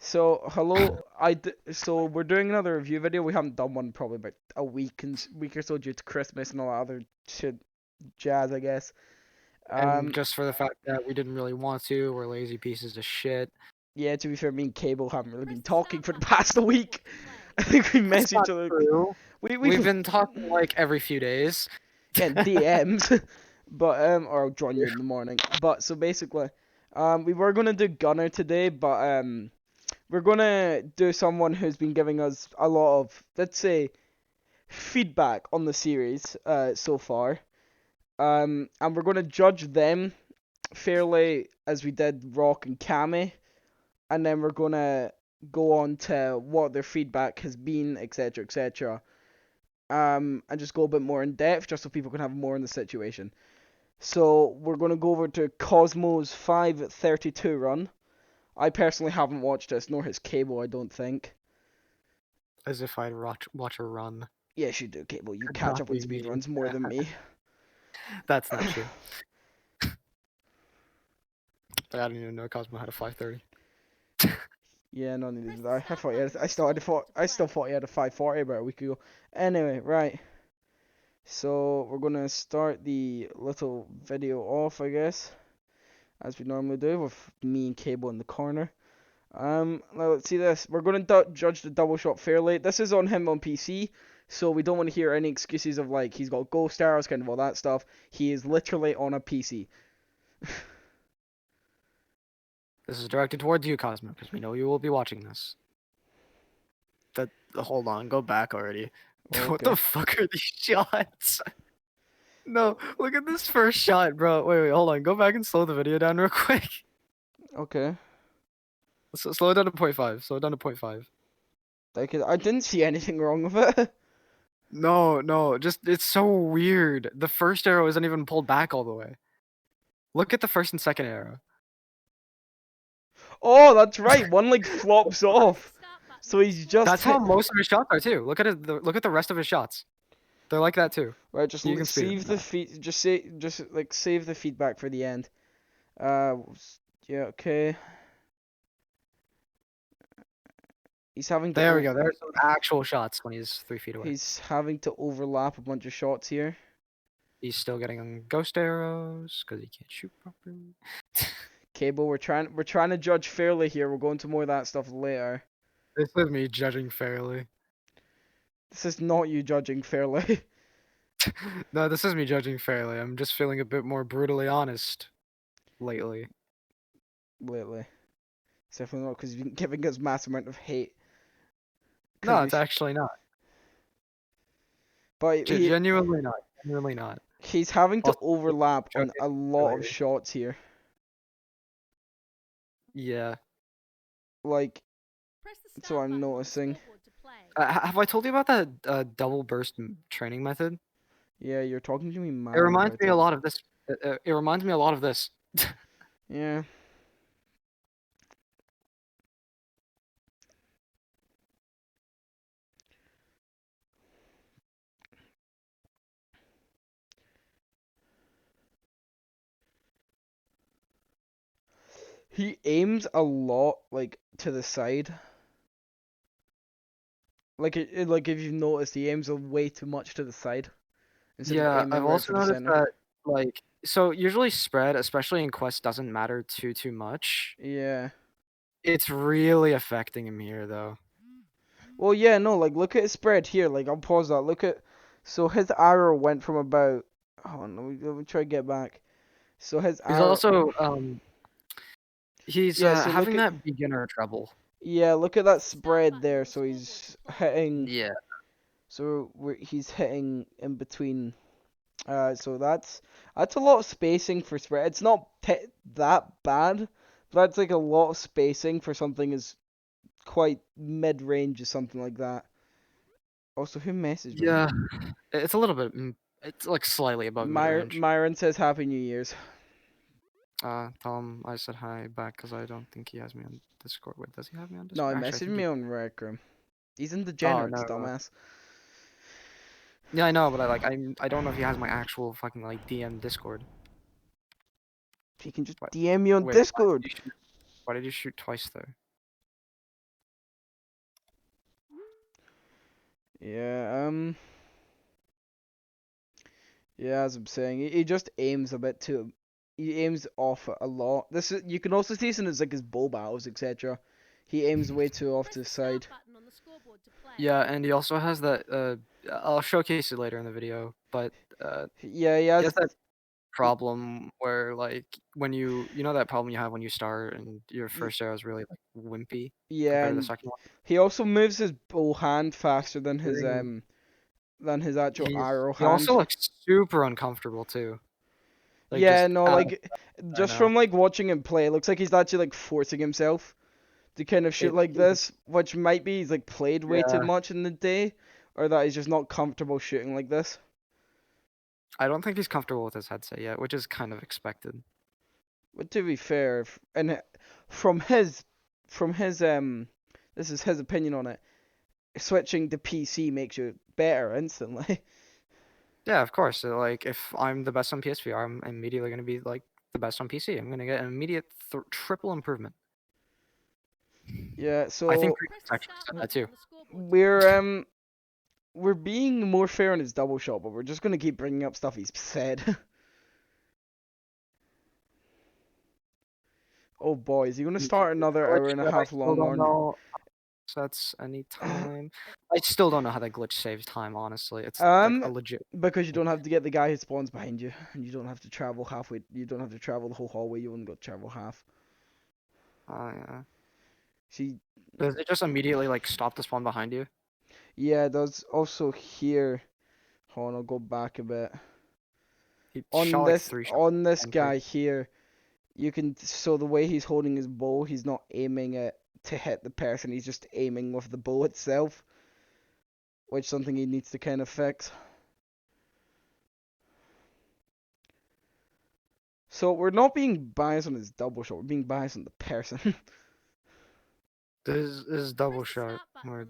So hello, so we're doing another review video. We haven't done one probably about a week or so due to Christmas and all that other shit jazz, I guess. And Um, just for the fact that we didn't really want to, we're lazy pieces of shit. yeah, to be fair, me and Cable haven't really been talking for the past a week. I think we That's messaged not each other. true. We've We've been talking like every few days. yeah DMs, but or I'll join you in the morning. But so basically, we were gonna do Gunner today, but we're gonna do someone who's been giving us a lot of, let's say, feedback on the series so far. And we're gonna judge them fairly as we did Rock and Cammy, and then we're gonna go on to what their feedback has been, etc., etc. And just go a bit more in depth, just so people can have more in the situation. So we're gonna go over to Cosmo's 5:32 run. I personally haven't watched this, nor has Cable, I don't think. As if I'd watch a run. Yes, you do, Cable. You Could catch not up on be speed me. runs more than me. That's not true. But I didn't even know Cosmo had a 530. Yeah, no, neither did I. I thought he had, I still thought he had a 540 about a week ago. Anyway, right. So we're gonna start the little video off, I guess, as we normally do, with me and Cable in the corner. Now let's see this. We're gonna judge the double shot fairly. This is on him on PC, so we don't want to hear any excuses of like he's got ghost arrows, kind of all that stuff. He is literally on a PC. This is directed towards you, Cosmo, because we know you will be watching this. Hold on, go back already. What the Okay. fuck are these shots? No, look at this first shot, bro. Wait, hold on. Go back and slow the video down real quick. Okay. Slow it down to 0.5. Slow it down to 0.5. I didn't see anything wrong with it. No, just it's so weird. The first arrow isn't even pulled back all the way. Look at the first and second arrow. Oh, that's right. One like flops off. So he's just That's how hit. most of his shots are too. Look at it. Look at the rest of his shots. They're like that too. Right, just You can speed save it the now. feed. Just like save the feedback for the end. Uh, yeah, okay. He's having to. There we go. There's some actual shots when he's 3 feet away. He's having to overlap a bunch of shots here. He's still getting ghost arrows because he can't shoot properly. Cable, we're trying to judge fairly here. We're going to more of that stuff later. This is me judging fairly. This is not you judging fairly. No, this is me judging fairly. I'm just feeling a bit more brutally honest lately. Lately. It's definitely not because you've been giving us mass amount of hate. No, it's actually not. But Genuinely not. Genuinely not. he's having to Also, overlap on joking a lot of later. shots here. Yeah. Like, so I'm noticing. Have I told you about that double burst training method? Yeah, you're talking to me, It man. reminds me a lot of this. It reminds me a lot of this. Yeah. He aims a lot, like, to the side. Like if you've noticed, he aims way too much to the side instead of Yeah, aiming I've right also for the noticed center. that so usually spread, especially in quest, doesn't matter too much. Yeah. It's really affecting him here though. Well, yeah, no, like look at his spread here. Like I'll pause that. Look at, so his arrow went from about. Hold on, let me try to get back. So his He's arrow. also he's Yeah. So look having at. that beginner trouble. Yeah, look at that spread there. So he's hitting. Yeah. So he's hitting in between. So that's a lot of spacing for spread. It's not that bad, but that's like a lot of spacing for something as quite mid range as something like that. Also, who messaged me? Yeah. It's a little bit it's like slightly above mid-range. Myron says Happy New Year's. Tell him I said hi back because I don't think he has me on Discord. Wait, does he have me on No, he Discord? Actually, I messaged think me he. on Rec Room. He's in Oh Degenerates, no. dumbass. Yeah, I know, but I don't know if he has my actual fucking like DM Discord. He can just What? DM me on Wait, Discord. why did you shoot twice though? Yeah. Yeah, as I'm saying, he just aims a bit too. He aims off a lot. This is, you can also see this in his like his bow battles, etc. He aims way too off to the side. Yeah, and he also has that. I'll showcase it later in the video, but Yeah, he he has. has that problem where like when you know that problem you have when you start and your first arrow is really like wimpy Yeah, compared to the and second one. he also moves his bow hand faster than his actual arrow He also hand. looks super uncomfortable too. Like Yeah, just no, out of like right just now. from like watching him play, it looks like he's actually like forcing himself to kind of shoot It like this, which might be he's like played way too yeah. much in the day, or that he's just not comfortable shooting like this. I don't think he's comfortable with his headset yet, which is kind of expected. But to be fair, from his from his this is his opinion on it. Switching to PC makes you better instantly. Yeah, of course. So, like if I'm the best on PSVR, I'm immediately going to be like the best on PC. I'm going to get an immediate triple improvement. Yeah, I think so Previous actually said that too. we're being more fair on his double shot, but we're just gonna keep bringing up stuff he's said. Oh boy, is he gonna start another Glitch hour and a that I half still long don't one? know sets any time. I still don't know how that glitch saves time. Honestly, it's like Um, a legit. because you don't have to get the guy who spawns behind you, and you don't have to travel halfway. You don't have to travel the whole hallway. You only got to travel half. Yeah. See, Does it just immediately like stop the spawn behind you? yeah, there's also here. Hold on, I'll go back a bit. He shot like 3 shots. On this I'm pretty. guy here, you can so the way he's holding his bow, he's not aiming it to hit the person. He's just aiming with the bow itself, which is something he needs to kind of fix. So we're not being biased on his double shot. We're being biased on the person. This is double shot. Or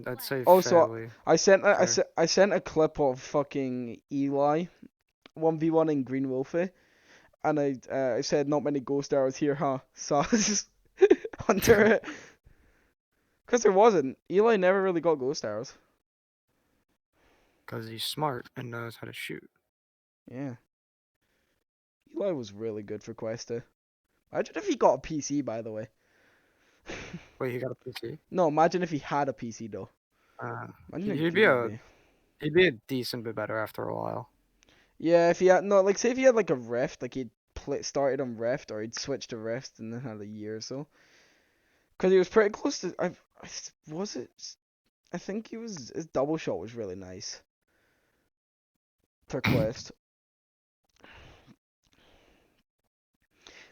I'd say Also, fairly I fair. sent a clip of fucking Eli 1v1 in Green Wolfie, and I said not many ghost arrows here, huh? Sus under it, because there wasn't. Eli never really got ghost arrows. Because he's smart and knows how to shoot. Yeah, Eli was really good for Questa. Imagine if he got a PC, by the way. Wait, he got a PC? No, imagine if he had a PC though. Uh, Imagine how he'd good be he'd a be. he'd be a decent bit better after a while. Yeah, if he had no, like say if he had like a Rift, like he'd started on Rift or he'd switched to Rift and then had a year or so. Because he was pretty close to. Was it. I think he was. His double shot was really nice for Quest.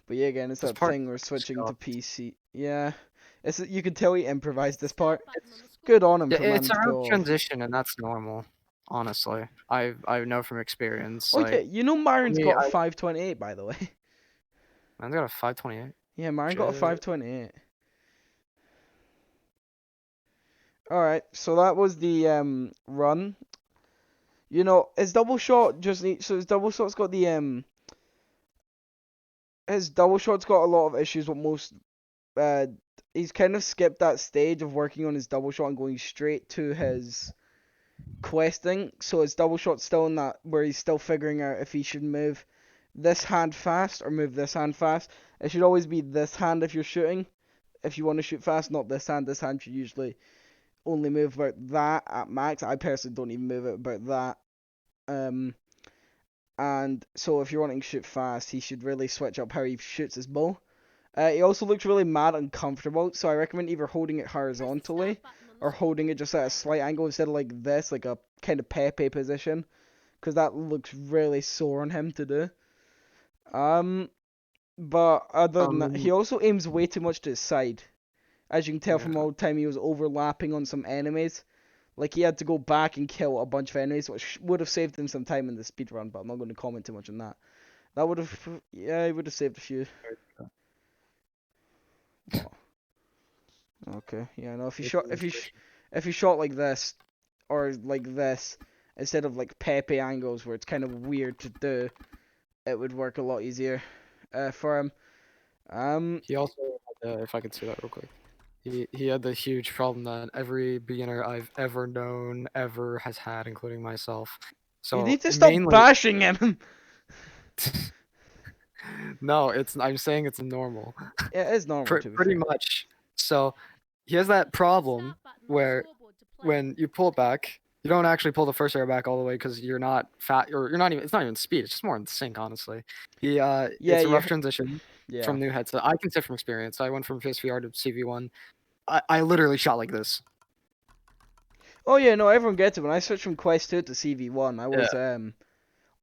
But yeah, again, it's This that part thing we're switching to sucks. PC. Yeah, you can tell he improvised this part. It's Good on him yeah, for it's managing a to rough pull off. transition, and that's normal. Honestly, I know from experience. Oh yeah, Like you know for Marin's me, got a 528 by the way. I've got a 528. Yeah, Marin got a Shit. 528. All right, so that was the run. You know, his double shot just needs. So his double shot's got the His double shot's got a lot of issues with most. Uh, he's kind of skipped that stage of working on his double shot and going straight to his questing. So his double shot's still in that where he's still figuring out if he should move this hand fast or move this hand fast. It should always be this hand if you're shooting. If you want to shoot fast, not this hand. This hand should usually only move about that at max. I personally don't even move it about that. Um, and so if you're wanting to shoot fast, he should really switch up how he shoots his bow. He also looks really mad uncomfortable, so I recommend either holding it horizontally or holding it just at a slight angle instead of like this, like a kind of Pepe position, because that looks really sore on him to do. Um, but other than that, he Um, also aims way too much to his side. As you can tell from yeah. all the time he was overlapping on some enemies. Like he had to go back and kill a bunch of enemies, which would have saved him some time in the speed run. But I'm not going to comment too much on that. That would have, yeah, he would have saved a few. What? Okay, yeah, no. If you shot like this or like this instead of like Pepe angles where it's kind of weird to do, it would work a lot easier for him. Um, He also, if I could see that real quick. He had the huge problem that every beginner I've ever known ever has had, including myself. You So need to stop mainly, bashing him. no, I'm saying it's normal. It is normal to be Pretty fair. much. So he has that problem where when you pull it back, you don't actually pull the first arrow back all the way because you're not fat, or you're not even. It's not even speed. It's just more in sync, honestly. Yeah, It's a you. rough transition Yeah. from new headset. I can say from experience. I went from PSVR to CV1. I literally shot like this. Oh yeah, no, everyone gets it. When I switched from Quest 2 to CV1, Yeah.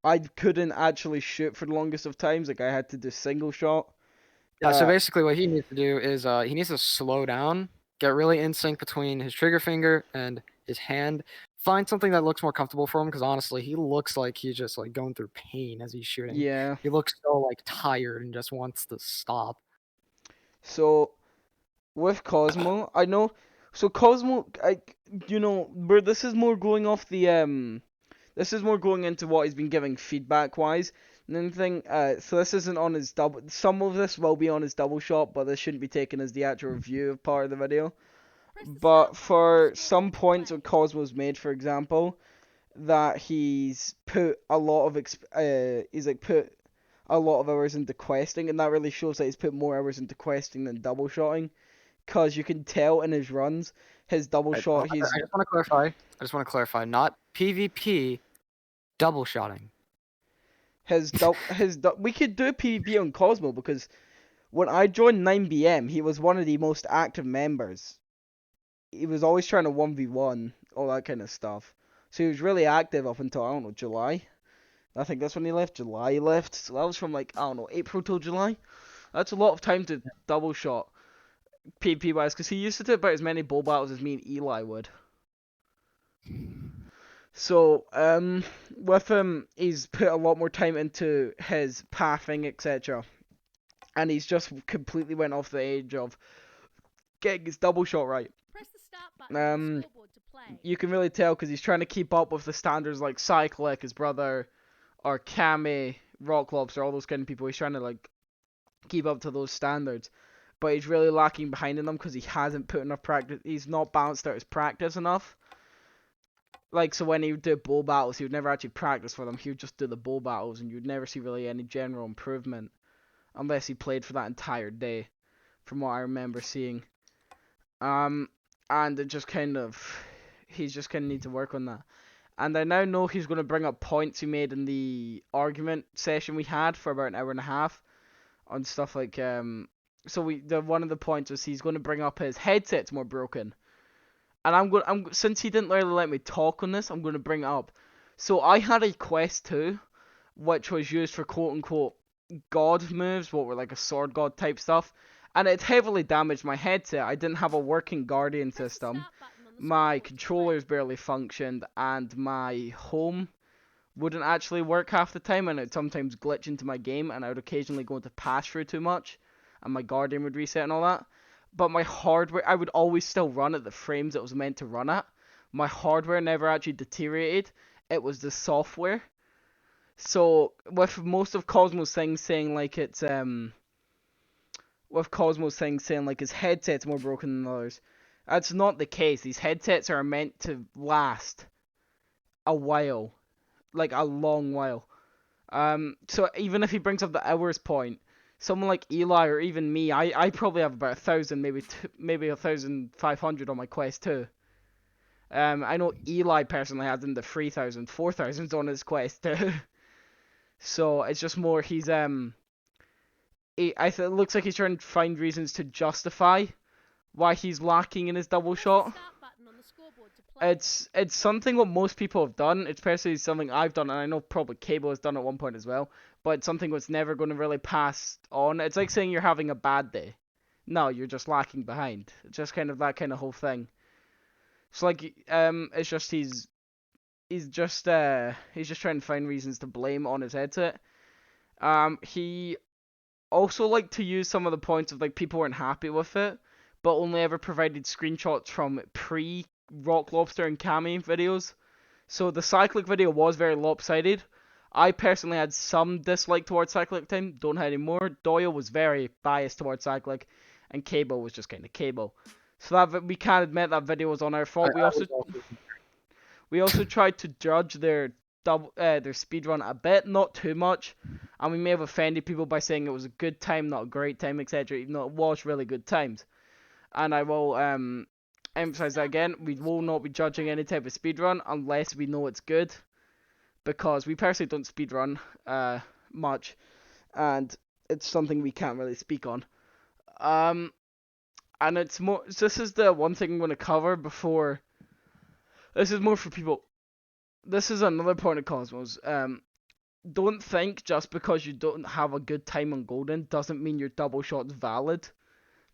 I couldn't actually shoot for the longest of times. Like I had to do single shot. Yeah, so Uh, basically what he needs to do is he needs to slow down, get really in sync between his trigger finger and his hand. Find something that looks more comfortable for him because honestly, he looks like he's just like going through pain as he's shooting. yeah. He looks so like tired and just wants to stop. So with Cosmo, I know. So Cosmo, where this is more going off the this is more going into what he's been giving feedback wise. And anything, so this isn't on his double. Some of this will be on his double shot, but this shouldn't be taken as the actual review of part of the video. But for some points that Cosmo's made, for example, that he's put a lot of he's like put a lot of hours into questing, and that really shows that he's put more hours into questing than double shotting. Cause you can tell in his runs, his double shot, I just want to clarify. I just want to clarify. Not PvP, double shotting. we could do PvP on Cosmo because when I joined 9BM, he was one of the most active members. He was always trying to 1v1, all that kind of stuff. So he was really active up until, I don't know, July. I think that's when he left. July he left. So that was from like, I don't know, April till July. That's a lot of time to double shot PvP wise, because he used to do about as many bow battles as me and Eli would. So, with him, he's put a lot more time into his pathing, etc. And he's just completely went off the edge of getting his double shot right. You can really tell because he's trying to keep up with the standards like Cyclic, his brother, or Kami, Rock Lobster, all those kind of people. He's trying to like keep up to those standards, but he's really lacking behind in them because he hasn't put enough practice. He's not balanced out his practice enough. Like, so when he would do bow battles, he would never actually practice for them. He would just do the bow battles, and you'd never see really any general improvement unless he played for that entire day, from what I remember seeing. Um, and it just kind of, he's just kind of need to work on that. And I now know he's going to bring up points he made in the argument session we had for about an hour and a half on stuff like So one of the points was he's going to bring up his headset's more broken. And since he didn't really let me talk on this, I'm going to bring it up. So I had a Quest 2, which was used for quote unquote god moves, what were like a sword god type stuff, and it heavily damaged my headset. I didn't have a working guardian system. My controllers barely functioned, and my home wouldn't actually work half the time, and it'd sometimes glitch into my game, and I would occasionally go into pass through too much, and my guardian would reset and all that. But my hardware, I would always still run at the frames it was meant to run at. My hardware never actually deteriorated. It was the software. So with most of Cosmo's things saying like it's with Cosmo's things saying like his headset's more broken than others, that's not the case. These headsets are meant to last a while, like a long while. So even if he brings up the hours point, someone like Eli or even me, I probably have about 1,000, maybe 1,500 on my Quest 2. I know Eli personally has in the 3,000, 4,000s on his Quest 2. So it's just more it looks like he's trying to find reasons to justify why he's lacking in his double shot. It's something what most people have done. It's personally something I've done, and I know probably Cable has done at one point as well. But it's something that's never going to really pass on. It's like saying you're having a bad day. No, you're just lacking behind. It's just kind of that kind of whole thing. So like, it's just he's just trying to find reasons to blame on his headset. He also liked to use some of the points of like people weren't happy with it, but only ever provided screenshots from pre Rock Lobster and Kami videos. So the Cyclic video was very lopsided. I personally had some dislike towards Cyclic time, don't have any more. Doyle was very biased towards Cyclic, and Cable was just kind of Cable. So that we can't admit that video was on our fault. I was also We also tried to judge their speed run a bit, not too much, and we may have offended people by saying it was a good time, not a great time, etc. Even though it was really good times. And I will emphasize that again. We will not be judging any type of speed run unless we know it's good, because we personally don't speed run much, and it's something we can't really speak on. Um, and it's more. This is the one thing I'm going to cover before. This is more for people. This is another point of Cosmos. Don't think just because you don't have a good time on Golden doesn't mean your double shot's valid.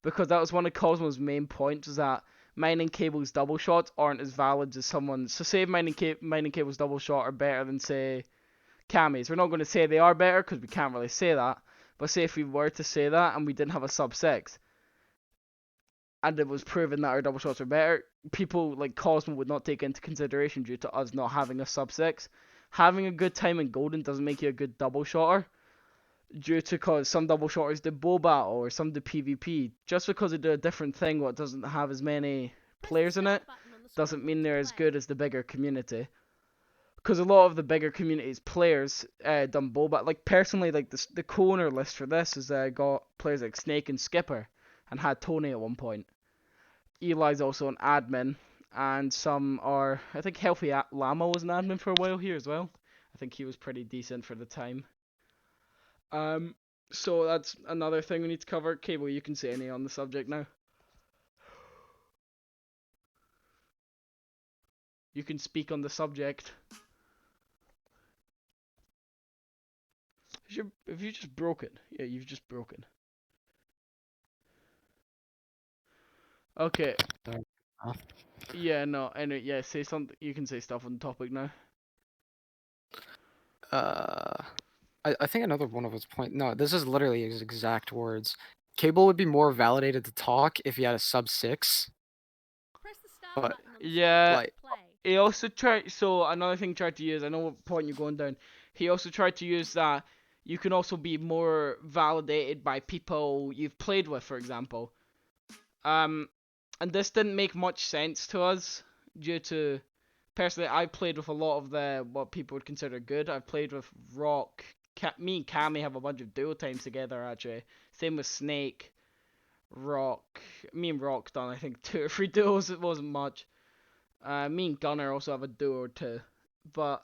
Because that was one of Cosmo's main points, is that mining cables double shots aren't as valid as someone. So say mining cables double shot are better than say Camis. We're not going to say they are better because we can't really say that. But say if we were to say that and we didn't have a sub 6, and it was proven that our double shots were better, people like Cosmo would not take into consideration due to us not having a sub 6. Having a good time in Golden doesn't make you a good double shotter, due to cause some double shotters do bow battle or some do PvP. Just because they do a different thing what doesn't have as many players in it doesn't mean they're as good as the bigger community. Because a lot of the bigger community's players done bow battle. Like personally, like the co-owner list for this has got players like Snake and Skipper, and had Tony at one point. Eli's also an admin, and some are. I think Healthy Llama was an admin for a while here as well. I think he was pretty decent for the time. Um, so that's another thing we need to cover. Cable, you can say any on the subject now. You can speak on the subject. Have you just broken? Yeah, you've just broken. Okay. Yeah, no, anyway, yeah, say something. You can say stuff on the topic now. uh I think another one of his point. No, this is literally his exact words. Cable would be more validated to talk if he had a sub 6. But Yeah, like he also tried. So another thing he tried to use. I know what point you're going down. He also tried to use that you can also be more validated by people you've played with, for example. Um, and this didn't make much sense to us due to personally I played with a lot of the what people would consider good. I've played with Rock. Me and Cammy have a bunch of duo times together actually. Same with Snake, Rock. Me and Rock done I think 2 or 3 duos. It wasn't much. Me and Gunner also have a duo or two, but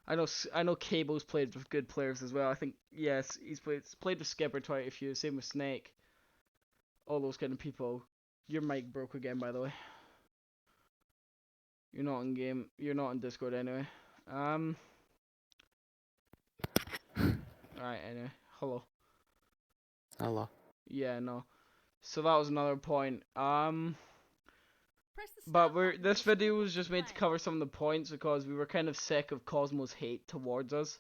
I know Cable's played with good players as well. I think yes, he's played with Skipper quite a few. Same with Snake. All those kind of people. Your mic broke again, by the way. You're not in game. You're not in Discord anyway. Alright. Anyway, hello. hello. Yeah, no. So that was another point. But this video was just made to cover some of the points because we were kind of sick of Cosmo's hate towards us.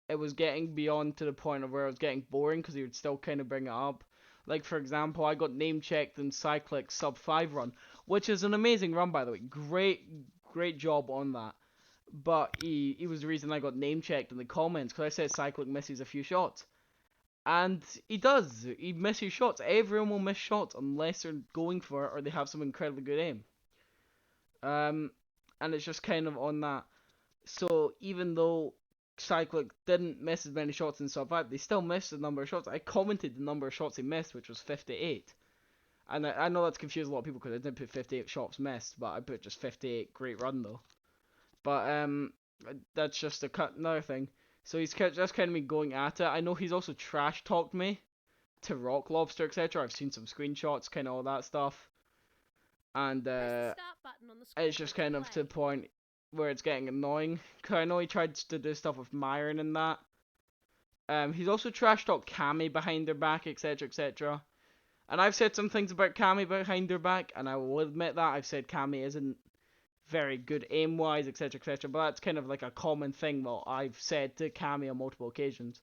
It was getting beyond to the point of where it was getting boring because he would still kind of bring it up. Like for example, I got name checked in Cyclic's sub 5 run, which is an amazing run by the way. Great job on that. But he was the reason I got name checked in the comments because I said Cyclic misses a few shots. And he does. He misses shots. Everyone will miss shots unless they're going for it or they have some incredibly good aim. And it's just kind of on that. So even though Cyclic didn't miss as many shots in sub 5, they still missed the number of shots. I commented the number of shots he missed, which was 58. And I know that's confused a lot of people because I didn't put 58 shots missed, but I put just 58. Great run though. But that's just another thing. So he's just kind of been going at it. I know he's also trash talked me to Rock Lobster, etc. I've seen some screenshots, kind of all that stuff. And it's just kind of to the point where it's getting annoying. Cause I know he tried to do stuff with Myron and that. He's also trash talked Cammy behind their back, etc., etc. And I've said some things about Cammy behind their back, and I will admit that I've said Cammy isn't very good aim wise, etc., etc. But that's kind of like a common thing that I've said to Cammy on multiple occasions,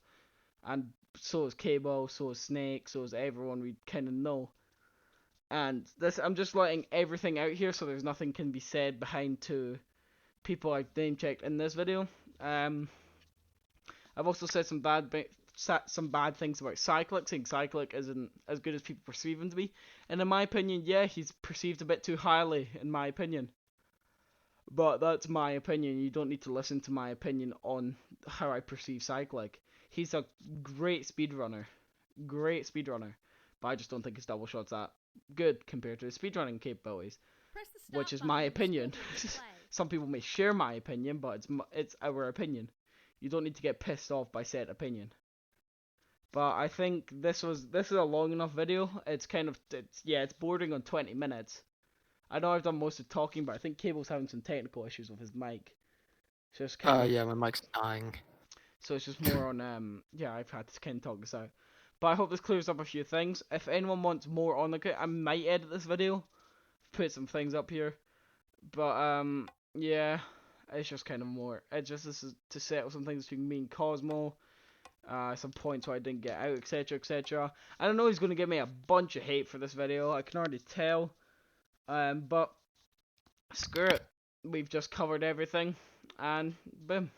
and so is Cable, so is Snake, so is everyone we kind of know. And this, I'm just letting everything out here, so there's nothing can be said behind to people I've name checked in this video. I've also said some some bad things about Cyclic, saying Cyclic isn't as good as people perceive him to be. And in my opinion, yeah, he's perceived a bit too highly, in my opinion. But that's my opinion. You don't need to listen to my opinion on how I perceive Cyclic. He's a great speedrunner. Great speedrunner. But I just don't think his double shot's that good compared to his speedrunning capabilities. Which is my opinion. Some people may share my opinion, but it's our opinion. You don't need to get pissed off by said opinion. But I think this is a long enough video. It's bordering on 20 minutes. I know I've done most of the talking, but I think Cable's having some technical issues with his mic. So it's Yeah, my mic's dying. So it's just more on I've had to kind of talk this out. But I hope this clears up a few things. If anyone wants more on the kit, I might edit this video, put some things up here. But yeah, it's just kind of more. This is to settle some things between me and Cosmo. Some points where I didn't get out, etc, etc. I don't know, he's gonna give me a bunch of hate for this video. I can already tell. But screw it. We've just covered everything, and boom.